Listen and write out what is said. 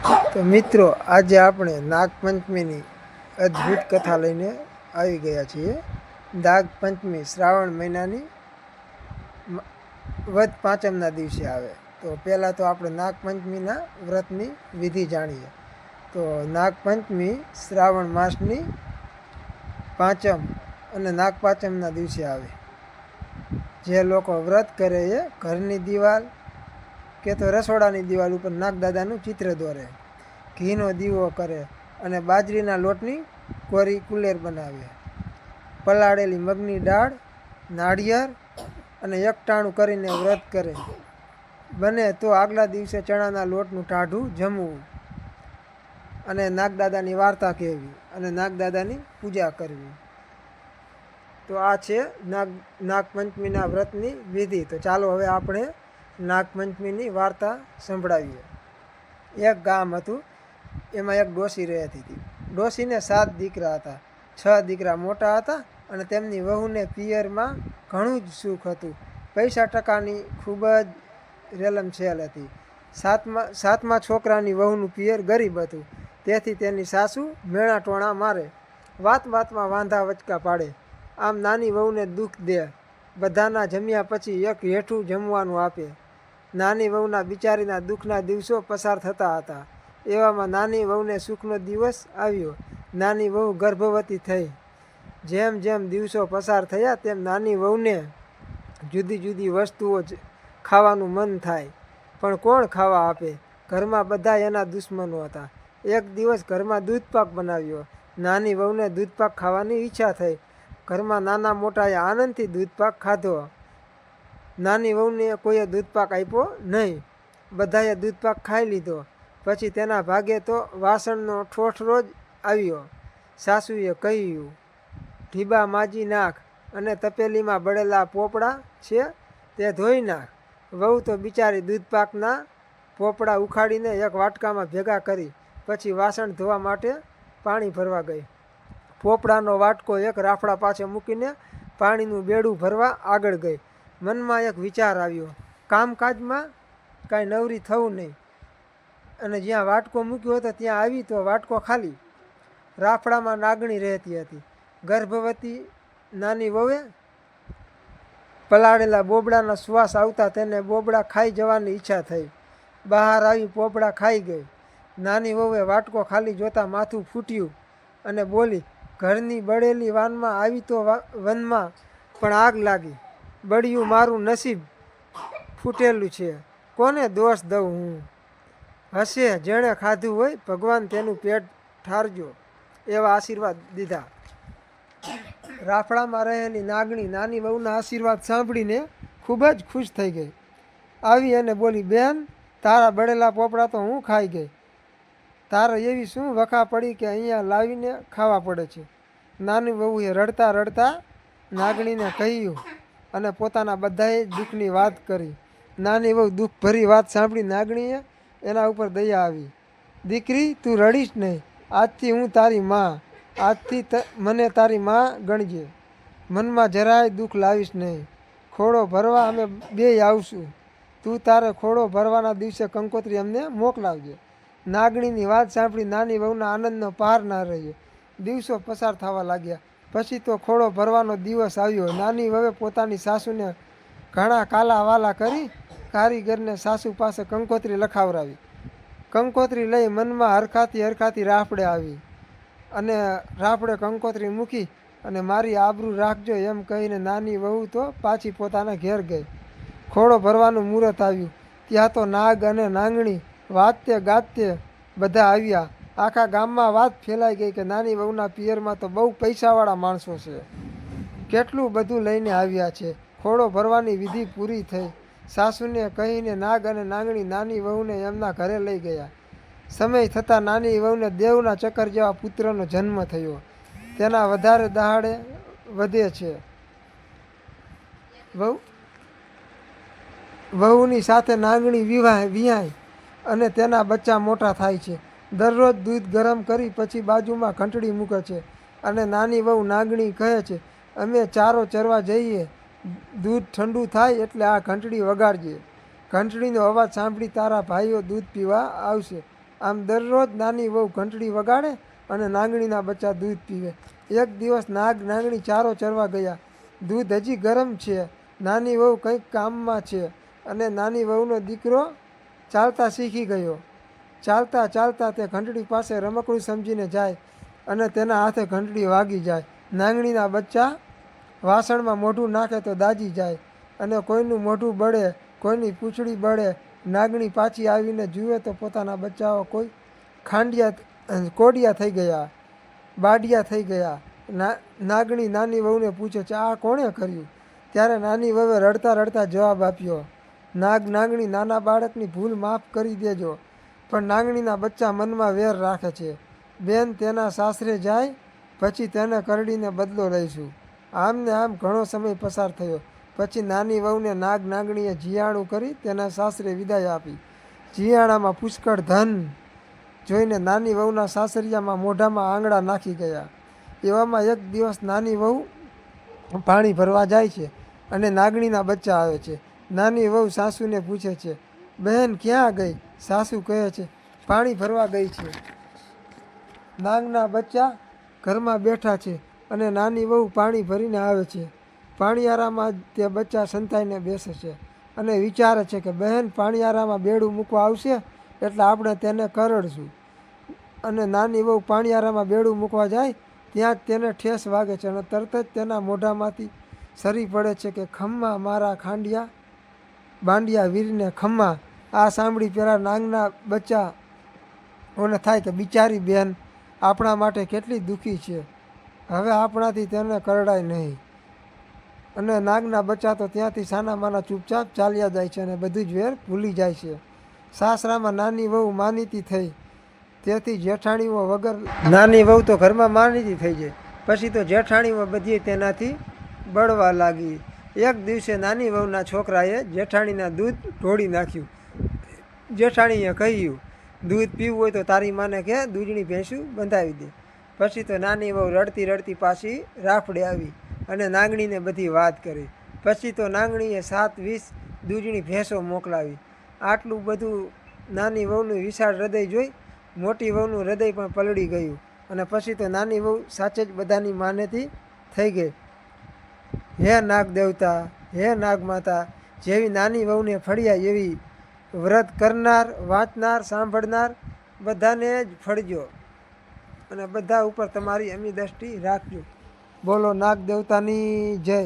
તો મિત્રો આજે આપણે નાગપંચમીની અદ્ભુત કથા લઈને આવી ગયા છીએ. નાગપંચમી શ્રાવણ મહિનાની વદ પાંચમના દિવસે આવે. તો પહેલાં તો આપણે નાગપંચમીના વ્રતની વિધિ જાણીએ. તો નાગપંચમી શ્રાવણ માસની પાંચમ અને નાગપાંચમના દિવસે આવે. જે લોકો વ્રત કરે એ ઘરની દિવાલ કે તો રસોડાની દિવાલ ઉપર નાગદાદાનું ચિત્ર દોરે, ઘીનો દીવો કરે અને બાજરીના લોટની કોરી કુલેર બનાવે. પલાળેલી મગની દાળ, નાળિયેર અને એકટાણું કરીને વ્રત કરે. બને તો આગલા દિવસે ચણાના લોટનું ટાઢું જમવું અને નાગદાદાની વાર્તા કહેવી અને નાગદાદાની પૂજા કરવી. તો આ છે નાગપંચમીના વ્રતની વિધિ. તો ચાલો હવે આપણે નાગપંચમીની વાર્તા સંભળાવીએ. એક ગામ હતું, એમાં એક ડોશી રહેતી હતી. ડોશીને 7 દીકરા હતા. 6 દીકરા મોટા હતા અને તેમની વહુને પિયરમાં ઘણું જ સુખ હતું. પૈસા ટકાની ખૂબ જ રેલમછેલ હતી. સાતમા છોકરાની વહુનું પિયર ગરીબ હતું. તેથી તેની સાસુ મેણા ટોણા મારે, વાત વાતમાં વાંધા વચકા પાડે. આમ નાની વહુને દુઃખ દે. બધાના જમ્યા પછી એક હેઠું જમવાનું આપે. નાની વહુના બિચારીના દુઃખના દિવસો પસાર થતા હતા. એવામાં નાની વહુને સુખનો દિવસ આવ્યો. નાની વહુ ગર્ભવતી થઈ. જેમ જેમ દિવસો પસાર થયા તેમ નાની વહુને જુદી જુદી વસ્તુઓ ખાવાનું મન થાય, પણ કોણ ખાવા આપે? ઘરમાં બધા એના દુશ્મનો હતા. એક દિવસ ઘરમાં દૂધપાક બનાવ્યો. નાની વહુને દૂધપાક ખાવાની ઈચ્છા થઈ. ઘરમાં નાના મોટાએ આનંદથી દૂધપાક ખાધો. નાની વહુને કોઈએ દૂધપાક આપ્યો નહીં. બધાએ દૂધપાક ખાઈ લીધો. પછી તેના ભાગે તો વાસણનો ઠોઠરો જ આવ્યો. સાસુએ કહ્યું, ઢીબા માજી નાખ અને તપેલીમાં બળેલા પોપડા છે તે ધોઈ નાખ. વહુ તો બિચારી દૂધપાકના પોપડા ઉખાડીને એક વાટકામાં ભેગા કરી પછી વાસણ ધોવા માટે પાણી ભરવા ગઈ. પોપડાનો વાટકો એક રાફડા પાસે મૂકીને પાણીનું બેડું ભરવા આગળ ગઈ. મનમાં એક વિચાર આવ્યો, કામકાજમાં કાંઈ નવરી થવું નહીં. અને જ્યાં વાટકો મૂક્યો હતો ત્યાં આવી તો વાટકો ખાલી. રાફડામાં નાગણી રહેતી હતી. ગર્ભવતી નાની વહુએ પલાળેલા બોબડાના શ્વાસ આવતા તેને બોબડા ખાઈ જવાની ઈચ્છા થઈ. બહાર આવી પોપડા ખાઈ ગઈ. નાની વહુએ વાટકો ખાલી જોતાં માથું ફૂટ્યું અને બોલી, ઘરની બળેલી વાનમાં આવી તો વનમાં પણ આગ લાગી. બળ્યું મારું નસીબ ફૂટેલું છે, કોને દોષ દઉં હું? હશે જેણે ખાધું હોય, ભગવાન તેનું પેટ ઠારજો, એવા આશીર્વાદ દીધા. રાફડામાં રહેલી નાગણી નાની વહુના આશીર્વાદ સાંભળીને ખૂબ જ ખુશ થઈ ગઈ. આવી અને બોલી, બેન, તારા બળેલા પોપડા તો હું ખાઈ ગઈ. તારે એવી શું વખા પડી કે અહીંયા લાવીને ખાવા પડે છે? નાની વહુએ રડતા રડતા નાગણીને કહ્યું અને પોતાના બધાએ દુઃખની વાત કરી. નાની વહુ દુઃખભરી વાત સાંભળી નાગણીએ એના ઉપર દયા આવી. દીકરી, તું રડીશ નહીં. આજથી હું તારી માં. આજથી મને તારી માં ગણજે. મનમાં જરાય દુઃખ લાવીશ નહીં. ખોળો ભરવા અમે બેય આવશું. તું તારે ખોળો ભરવાના દિવસે કંકોત્રી અમને મોકલાવજે. નાગણીની વાત સાંભળી નાની વહુના આનંદનો પાર ના રહ્યો. દિવસો પસાર થવા લાગ્યા. પછી તો ખોળો ભરવાનો દિવસ આવ્યો. નાની વહુએ પોતાની સાસુને ઘણા કાલા વાલા કરી કારીગરને સાસુ પાસે કંકોત્રી લખાવરાવી. કંકોત્રી લઈ મનમાં હરખાતી રાફડે આવી અને રાફડે કંકોત્રી મૂકી અને મારી આબરૂ રાખજો એમ કહીને નાની વહુ તો પાછી પોતાના ઘેર ગઈ. ખોળો ભરવાનું મુહૂર્ત આવ્યું. ત્યાં તો નાગ અને નાંગણી વાજતે ગાજતે બધા આવ્યા. આખા ગામમાં વાત ફેલાઈ ગઈ કે નાની વહુના પિયરમાં તો બહુ પૈસાવાળા માણસો છે, કેટલું બધું લઈને આવ્યા છે. ખોળો ભરવાની વિધિ પૂરી થઈ. સાસુને કહીને નાગ અને નાંગણી નાની વહુને એમના ઘરે લઈ ગયા. સમય થતાં નાની વહુને દેવના ચક્કર જેવા પુત્રનો જન્મ થયો. તેના વધારે દહાડે વધે છે. વહુની સાથે નાંગણી વિહાય અને તેના બચ્ચા મોટા થાય છે. દરરોજ દૂધ ગરમ કરી પછી બાજુમાં ઘંટડી મૂકે છે અને નાની વહુ નાંગણી કહે છે, અમે ચારો ચરવા જઈએ, દૂધ ઠંડુ થાય એટલે આ ઘંટડી વગાડજે. ઘંટડીનો અવાજ સાંભળી તારા ભાઈઓ દૂધ પીવા આવશે. આમ દરરોજ નાની વહુ ઘંટડી વગાડે અને નાગણીના બચ્ચા દૂધ પીવે. એક દિવસ નાગણી ચારો ચરવા ગયા. દૂધ હજી ગરમ છે. નાની વહુ કંઈક કામમાં છે અને નાની વહુનો દીકરો ચાલતા શીખી ગયો. ચાલતા ચાલતા તે ઘંટડી પાસે રમકડું સમજીને જાય અને તેના હાથે ઘંટડી વાગી જાય. નાગણીના બચ્ચા વાસણમાં મોઢું નાખે તો દાજી જાય અને કોઈનું મોઢું બળે, કોઈની પૂંછડી બળે. નાગણી પાછી આવીને જુએ તો પોતાના બચ્ચાઓ કોઈ કોડિયા થઈ ગયા, બાડિયા થઈ ગયા. નાગણી નાની વહુને પૂછે છે, આ કોણે કર્યું? ત્યારે નાની વહુએ રડતા રડતા જવાબ આપ્યો, નાગણી નાના બાળકની ભૂલ માફ કરી દેજો. પણ નાગણીના બચ્ચા મનમાં વેર રાખે છે. બેન તેના સાસરે જાય પછી તેને કરડીને બદલો લઈશું. આમ ને આમ ઘણો સમય પસાર થયો. પછી નાની વહુને નાગણીએ જીયાણું કરી તેના સાસરે વિદાય આપી. જીયાણામાં પુષ્કળ ધન જોઈને નાની વહુના સાસરિયામાં મોઢામાં આંગળા નાખી ગયા. એવામાં એક દિવસ નાની વહુ પાણી ભરવા જાય છે અને નાગણીના બચ્ચા આવે છે. નાની વહુ સાસુને પૂછે છે, બહેન ક્યાં ગઈ? સાસુ કહે છે, પાણી ભરવા ગઈ છે. નાગના બચ્ચા ઘરમાં બેઠા છે અને નાની વહુ પાણી ભરીને આવે છે. પાણીયારામાં તે બચ્ચા સંતાઈને બેસે છે અને વિચારે છે કે બહેન પાણીયારામાં બેડું મૂકવા આવશે એટલે આપણે તેને કરડશું. અને નાની વહુ પાણીયારામાં બેડું મૂકવા જાય ત્યાં જ તેને ઠેસ વાગે છે અને તરત જ તેના મોઢામાંથી સરી પડે છે કે ખમ્મા મારા ખાંડિયા બાંડિયા વીરને ખમ્મા. આ સાંભળી પેલા નાગના બચ્ચાઓને થાય કે બિચારી બેન આપણા માટે કેટલી દુઃખી છે, હવે આપણાથી તેને કરડાય નહીં. અને નાગના બચ્ચા તો ત્યાંથી સાના માના ચૂપચાપ ચાલ્યા જાય છે અને બધું જ વેર ભૂલી જાય છે. સાસરામાં નાની વહુ માનીતી થઈ તેથી જેઠાણીઓ વગર નાની વહુ તો ઘરમાં માનીતી થઈ જાય. પછી તો જેઠાણીઓ બધી તેનાથી બળવા લાગી. એક દિવસે નાની વહુના છોકરાએ જેઠાણીના દૂધ ઢોળી નાખ્યું. જેઠાણીએ કહ્યું, દૂધ પીવું હોય તો તારી માને કે દૂધની ભેંસું બંધાવી દે. પછી તો નાની વહુ રડતી રડતી પાછી રાફડે આવી અને નાગણીને બધી વાત કરી. પછી તો નાગણીએ 7-20 દૂધની ભેંસો મોકલાવી. આટલું બધું નાની વહુનું વિશાળ હૃદય જોઈ મોટી વહુનું હૃદય પણ પલળી ગયું અને પછી તો નાની વહુ સાચે જ બધાની માનેતી થઈ ગઈ. હે નાગ દેવતા, હે નાગમાતા, જેવી નાની વહુને ફળ્યા એવી વ્રત કરનાર, વાંચનાર, સાંભળનાર બધાને જ ફળજો અને બધા ઉપર તમારી અમી દ્રષ્ટિ રાખજો. બોલો નાગ દેવતાની જય.